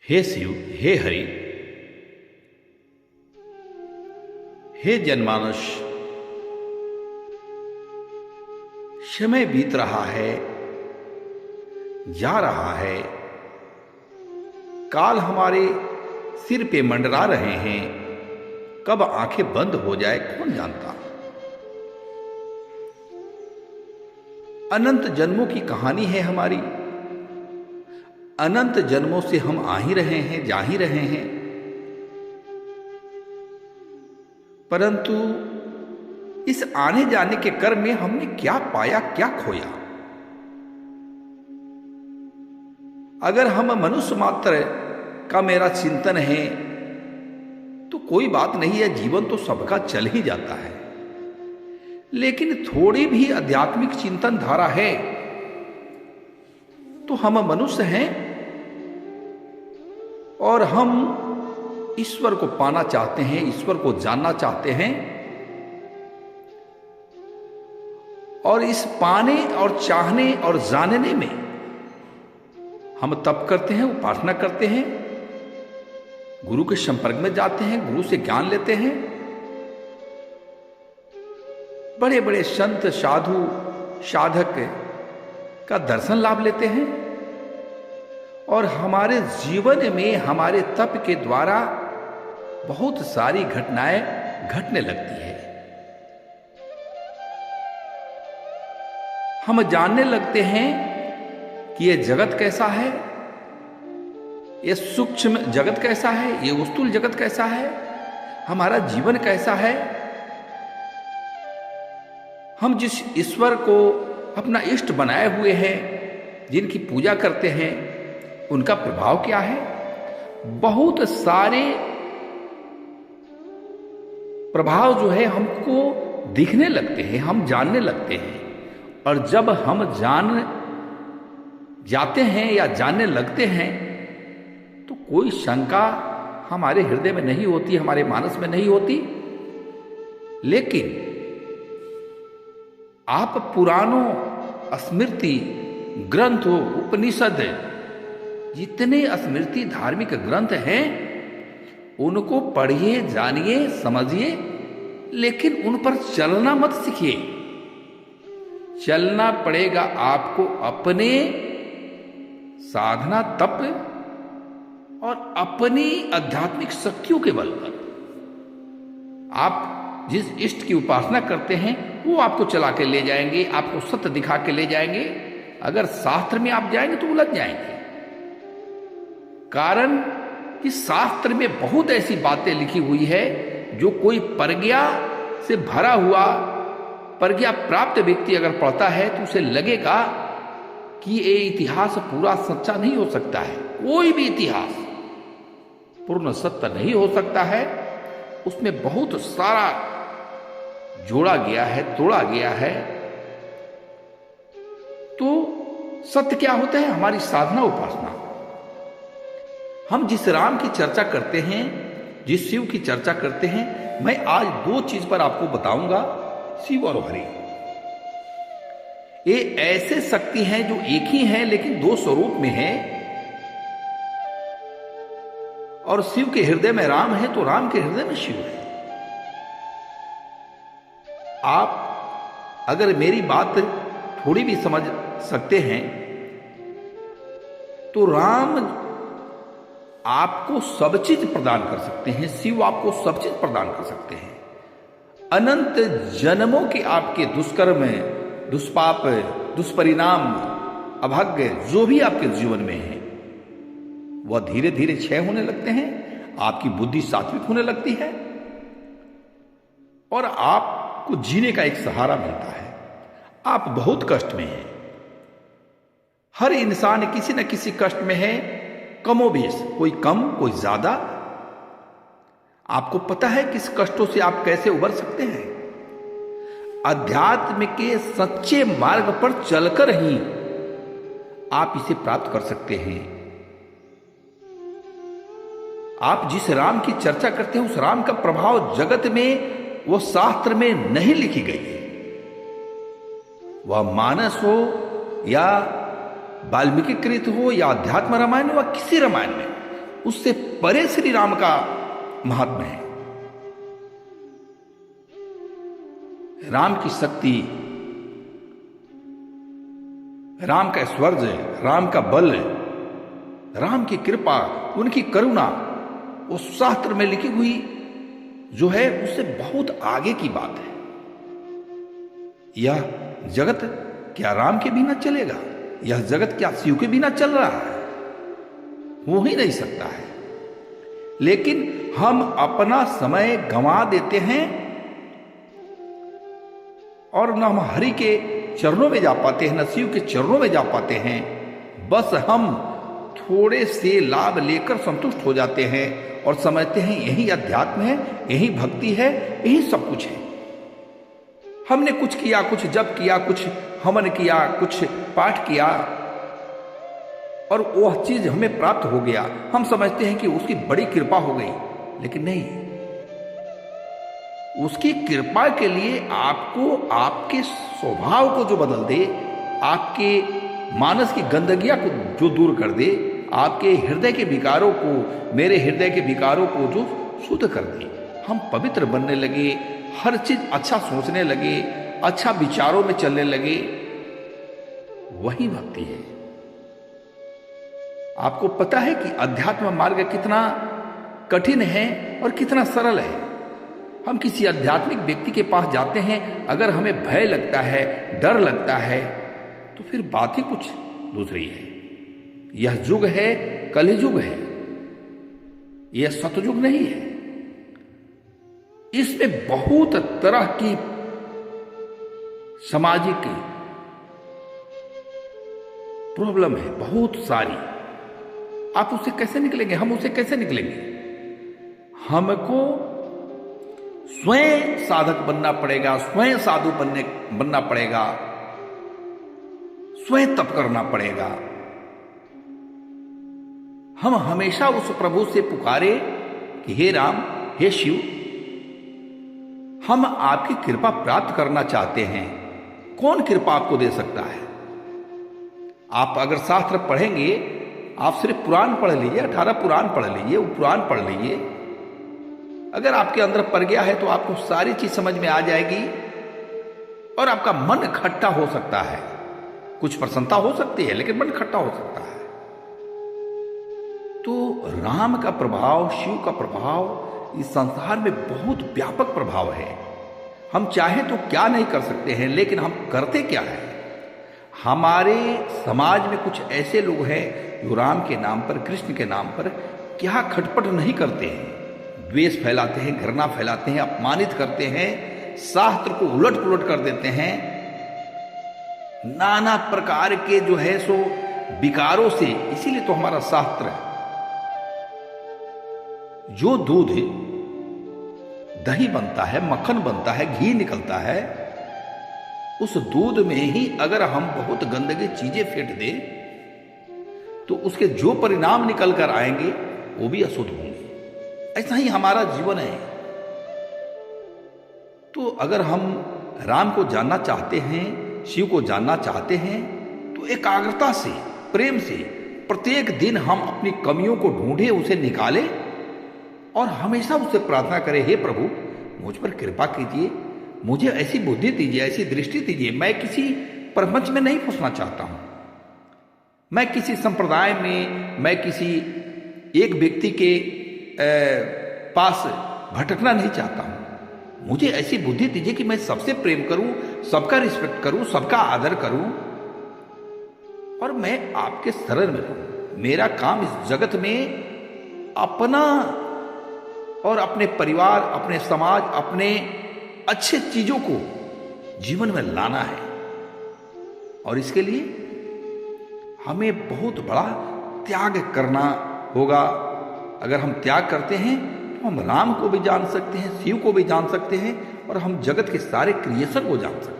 हे शिव, हे हरि, हे जनमानस, समय बीत रहा है, जा रहा है, काल हमारे सिर पे मंडरा रहे हैं, कब आंखें बंद हो जाए कौन जानता। अनंत जन्मों की कहानी है हमारी, अनंत जन्मों से हम आ ही रहे हैं, जा ही रहे हैं, परंतु इस आने जाने के क्रम में हमने क्या पाया, क्या खोया। अगर हम मनुष्य मात्र का मेरा चिंतन है तो कोई बात नहीं है, जीवन तो सबका चल ही जाता है, लेकिन थोड़ी भी आध्यात्मिक चिंतन धारा है तो हम मनुष्य हैं और हम ईश्वर को पाना चाहते हैं, ईश्वर को जानना चाहते हैं। और इस पाने और चाहने और जानने में हम तप करते हैं, उपासना करते हैं, गुरु के संपर्क में जाते हैं, गुरु से ज्ञान लेते हैं, बड़े बड़े संत साधु साधक का दर्शन लाभ लेते हैं और हमारे जीवन में हमारे तप के द्वारा बहुत सारी घटनाएं घटने लगती है। हम जानने लगते हैं कि यह जगत कैसा है, यह सूक्ष्म जगत कैसा है, यह स्थूल जगत कैसा है, हमारा जीवन कैसा है। हम जिस ईश्वर को अपना इष्ट बनाए हुए हैं, जिनकी पूजा करते हैं, उनका प्रभाव क्या है। बहुत सारे प्रभाव जो है हमको दिखने लगते हैं, हम जानने लगते हैं। और जब हम जान जाते हैं या जानने लगते हैं तो कोई शंका हमारे हृदय में नहीं होती, हमारे मानस में नहीं होती। लेकिन आप पुराणों, स्मृति ग्रंथों, उपनिषद, जितने स्मृति धार्मिक ग्रंथ हैं उनको पढ़िए, जानिए, समझिए, लेकिन उन पर चलना मत सीखिए। चलना पड़ेगा आपको अपने साधना, तप और अपनी आध्यात्मिक शक्तियों के बल पर। आप जिस इष्ट की उपासना करते हैं वो आपको चला के ले जाएंगे, आपको सत्य दिखा के ले जाएंगे। अगर शास्त्र में आप जाएंगे तो उलझ जाएंगे, कारण कि शास्त्र में बहुत ऐसी बातें लिखी हुई है जो कोई प्रज्ञा से भरा हुआ, प्रज्ञा प्राप्त व्यक्ति अगर पढ़ता है तो उसे लगेगा कि ये इतिहास पूरा सच्चा नहीं हो सकता है। कोई भी इतिहास पूर्ण सत्य नहीं हो सकता है, उसमें बहुत सारा जोड़ा गया है, तोड़ा गया है। तो सत्य क्या होता है? हमारी साधना, उपासना। हम जिस राम की चर्चा करते हैं, जिस शिव की चर्चा करते हैं, मैं आज दो चीज पर आपको बताऊंगा, शिव और हरि। ये ऐसे शक्ति हैं जो एक ही हैं लेकिन दो स्वरूप में हैं। और शिव के हृदय में राम है तो राम के हृदय में शिव है। आप अगर मेरी बात थोड़ी भी समझ सकते हैं तो राम आपको सब चीज प्रदान कर सकते हैं, शिव आपको सब चीज प्रदान कर सकते हैं। अनंत जन्मों के आपके दुष्कर्म, दुष्पाप, दुष्परिणाम, अभाग्य जो भी आपके जीवन में है वह धीरे धीरे क्षय होने लगते हैं, आपकी बुद्धि सात्विक होने लगती है और आपको जीने का एक सहारा मिलता है। आप बहुत कष्ट में हैं, हर इंसान किसी न किसी कष्ट में है, कमोबेश, कोई कम कोई ज्यादा। आपको पता है किस कष्टों से आप कैसे उबर सकते हैं? अध्यात्म के सच्चे मार्ग पर चलकर ही आप इसे प्राप्त कर सकते हैं। आप जिस राम की चर्चा करते हैं उस राम का प्रभाव जगत में, वो शास्त्र में नहीं लिखी गई है। वह मानस हो या वाल्मीकि कृत हो या अध्यात्म रामायण हो या किसी रामायण में, उससे परे श्री राम का महात्म्य है। राम की शक्ति, राम का ऐश्वर्य, राम का बल, राम की कृपा, उनकी करुणा उस शास्त्र में लिखी हुई जो है उससे बहुत आगे की बात है। यह जगत क्या राम के बिना चलेगा? यह जगत क्या शिव के बिना चल रहा है? हो ही नहीं सकता है। लेकिन हम अपना समय गंवा देते हैं और न हम हरि के चरणों में जा पाते हैं, न शिव के चरणों में जा पाते हैं। बस हम थोड़े से लाभ लेकर संतुष्ट हो जाते हैं और समझते हैं यही अध्यात्म है, यही भक्ति है, यही सब कुछ है। हमने कुछ किया, कुछ जप किया, कुछ हवन किया, कुछ पाठ किया और वह चीज हमें प्राप्त हो गया। हम समझते हैं कि उसकी बड़ी कृपा हो गई, लेकिन नहीं। उसकी कृपा के लिए आपको आपके स्वभाव को जो बदल दे, आपके मानस की गंदगियां को जो दूर कर दे, आपके हृदय के विकारों को, मेरे हृदय के विकारों को जो शुद्ध कर दे, हम पवित्र बनने लगे, हर चीज अच्छा सोचने लगे, अच्छा विचारों में चलने लगे, वही भक्ति है। आपको पता है कि अध्यात्म मार्ग कितना कठिन है और कितना सरल है। हम किसी आध्यात्मिक व्यक्ति के पास जाते हैं, अगर हमें भय लगता है, डर लगता है, तो फिर बात ही कुछ दूसरी है। यह युग है, कलयुग है, यह सतयुग नहीं है। इसमें बहुत तरह की सामाजिक प्रॉब्लम है, बहुत सारी। आप उससे कैसे निकलेंगे? हम उससे कैसे निकलेंगे? हमको स्वयं साधक बनना पड़ेगा, स्वयं साधु बनना पड़ेगा, स्वयं तप करना पड़ेगा। हम हमेशा उस प्रभु से पुकारे कि हे राम, हे शिव, हम आपकी कृपा प्राप्त करना चाहते हैं। कौन कृपा आपको दे सकता है? आप अगर शास्त्र पढ़ेंगे, आप सिर्फ पुराण पढ़ लीजिए, 18 पुराण पढ़ लीजिए, वो पुराण पढ़ लीजिए। अगर आपके अंदर पड़ गया है तो आपको सारी चीज समझ में आ जाएगी और आपका मन खट्टा हो सकता है। कुछ प्रसन्नता हो सकती है, लेकिन मन खट्टा हो सकता है। तो राम का प्रभाव, शिव का प्रभाव इस संसार में बहुत व्यापक प्रभाव है। हम चाहें तो क्या नहीं कर सकते हैं, लेकिन हम करते क्या है? हमारे समाज में कुछ ऐसे लोग हैं जो राम के नाम पर, कृष्ण के नाम पर क्या खटपट नहीं करते हैं। द्वेष फैलाते हैं, घृणा फैलाते हैं, अपमानित करते हैं, शास्त्र को उलट पुलट कर देते हैं। नाना प्रकार के जो है सो विकारों से, इसीलिए तो हमारा शास्त्र, जो दूध दही बनता है, मक्खन बनता है, घी निकलता है, उस दूध में ही अगर हम बहुत गंदगी चीजें फेंट दें तो उसके जो परिणाम निकल कर आएंगे वो भी अशुद्ध होंगे। ऐसा ही हमारा जीवन है। तो अगर हम राम को जानना चाहते हैं, शिव को जानना चाहते हैं, तो एकाग्रता से, प्रेम से प्रत्येक दिन हम अपनी कमियों को ढूंढे, उसे निकालें और हमेशा उससे प्रार्थना करें, हे प्रभु मुझ पर कृपा कीजिए, मुझे ऐसी बुद्धि दीजिए, ऐसी दृष्टि दीजिए। मैं किसी प्रपंच में नहीं फंसना चाहता हूं, मैं किसी संप्रदाय में, मैं किसी एक व्यक्ति के पास भटकना नहीं चाहता हूं। मुझे ऐसी बुद्धि दीजिए कि मैं सबसे प्रेम करूं, सबका रिस्पेक्ट करूं, सबका आदर करूं और मैं आपके शरण में रहूं। मेरा काम इस जगत में अपना और अपने परिवार, अपने समाज, अपने अच्छे चीजों को जीवन में लाना है। और इसके लिए हमें बहुत बड़ा त्याग करना होगा। अगर हम त्याग करते हैं तो हम राम को भी जान सकते हैं, शिव को भी जान सकते हैं और हम जगत के सारे क्रिएशन को जान सकते हैं।